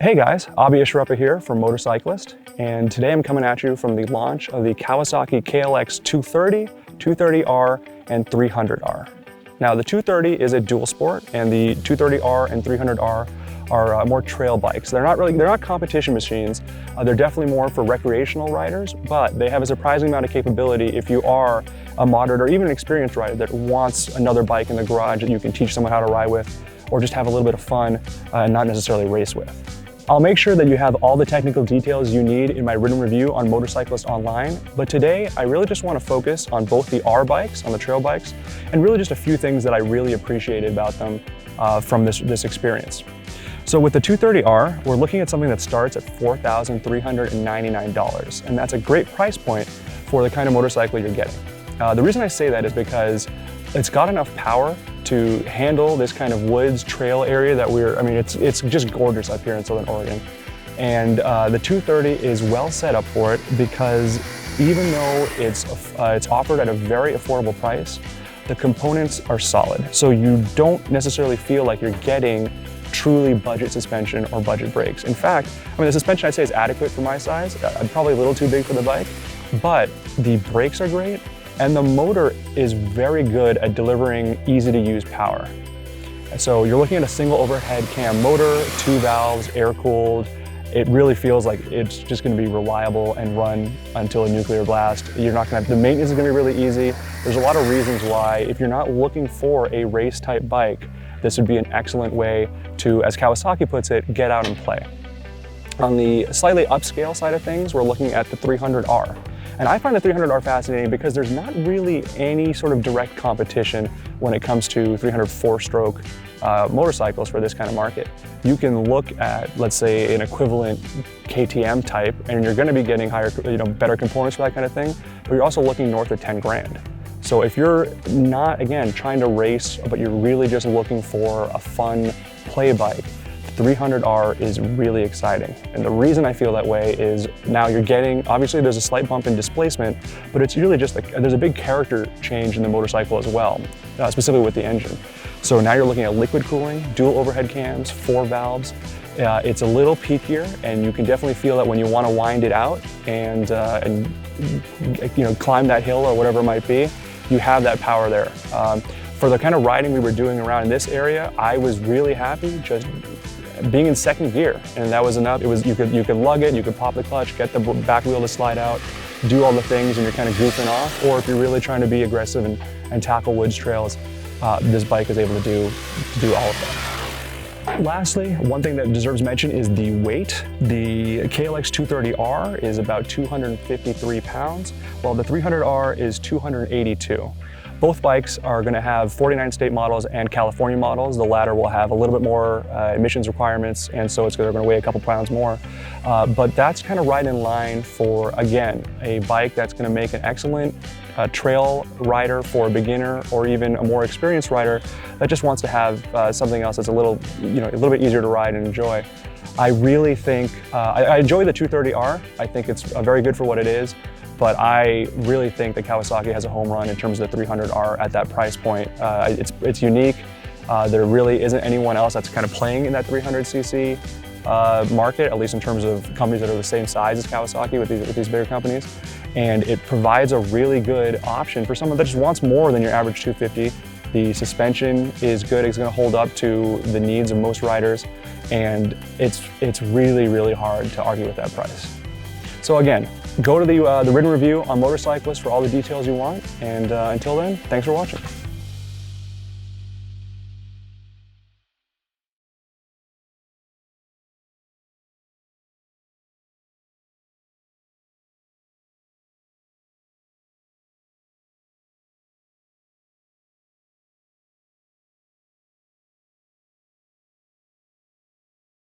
Hey guys, Abhi Ashrapa here from Motorcyclist, and today I'm coming at you from the launch of the Kawasaki KLX230, 230R, and 300R. Now the 230 is a dual sport, and the 230R and 300R are more trail bikes. They're not competition machines. They're definitely more for recreational riders, but they have a surprising amount of capability if you are a moderate or even an experienced rider that wants another bike in the garage that you can teach someone how to ride with, or just have a little bit of fun and not necessarily race with. I'll make sure that you have all the technical details you need in my written review on Motorcyclist Online, but today I really just want to focus on both the R bikes, on the trail bikes, and really just a few things that I really appreciated about them from this experience. So with the 230R, we're looking at something that starts at $4,399, and that's a great price point for the kind of motorcycle you're getting. The reason I say that is because it's got enough power to handle this kind of woods trail area that it's just gorgeous up here in Southern Oregon. And the 230 is well set up for it because even though it's offered at a very affordable price, the components are solid. So you don't necessarily feel like you're getting truly budget suspension or budget brakes. In fact, the suspension I'd say is adequate for my size. Probably a little too big for the bike, but the brakes are great. And the motor is very good at delivering easy-to-use power. So you're looking at a single overhead cam motor, 2 valves, air-cooled. It really feels like it's just going to be reliable and run until a nuclear blast. The maintenance is going to be really easy. There's a lot of reasons why, if you're not looking for a race-type bike, this would be an excellent way to, as Kawasaki puts it, get out and play. On the slightly upscale side of things, we're looking at the 300R. And I find the 300R fascinating because there's not really any sort of direct competition when it comes to 300 4-stroke motorcycles for this kind of market. You can look at, let's say, an equivalent KTM type, and you're going to be getting better components for that kind of thing, but you're also looking north of 10 grand. So if you're not, again, trying to race, but you're really just looking for a fun play bike, 300R is really exciting. And the reason I feel that way is now you're getting, obviously there's a slight bump in displacement, but it's really just there's a big character change in the motorcycle as well, specifically with the engine. So now you're looking at liquid cooling, dual overhead cams, 4 valves. It's a little peakier, and you can definitely feel that when you want to wind it out and climb that hill or whatever it might be, you have that power there. For the kind of riding we were doing around in this area, I was really happy just being in second gear, and that was enough. You could lug it, you could pop the clutch, get the back wheel to slide out, do all the things, and you're kind of goofing off. Or if you're really trying to be aggressive and tackle woods trails, this bike is able to do all of that. Lastly, one thing that deserves mention is the weight. The KLX230R is about 253 pounds, while the 300R is 282. Both bikes are going to have 49 state models and California models. The latter will have a little bit more emissions requirements, and so they're going to weigh a couple pounds more. But that's kind of right in line for, again, a bike that's going to make an excellent trail rider for a beginner, or even a more experienced rider that just wants to have something else that's a little bit easier to ride and enjoy. I really think I enjoy the 230R. I think it's very good for what it is. But I really think that Kawasaki has a home run in terms of the 300R at that price point. It's unique. There really isn't anyone else that's kind of playing in that 300cc market, at least in terms of companies that are the same size as Kawasaki with these bigger companies. And it provides a really good option for someone that just wants more than your average 250. The suspension is good. It's going to hold up to the needs of most riders. And it's really, really hard to argue with that price. So again, go to the written review on Motorcyclist for all the details you want, and until then, thanks for watching.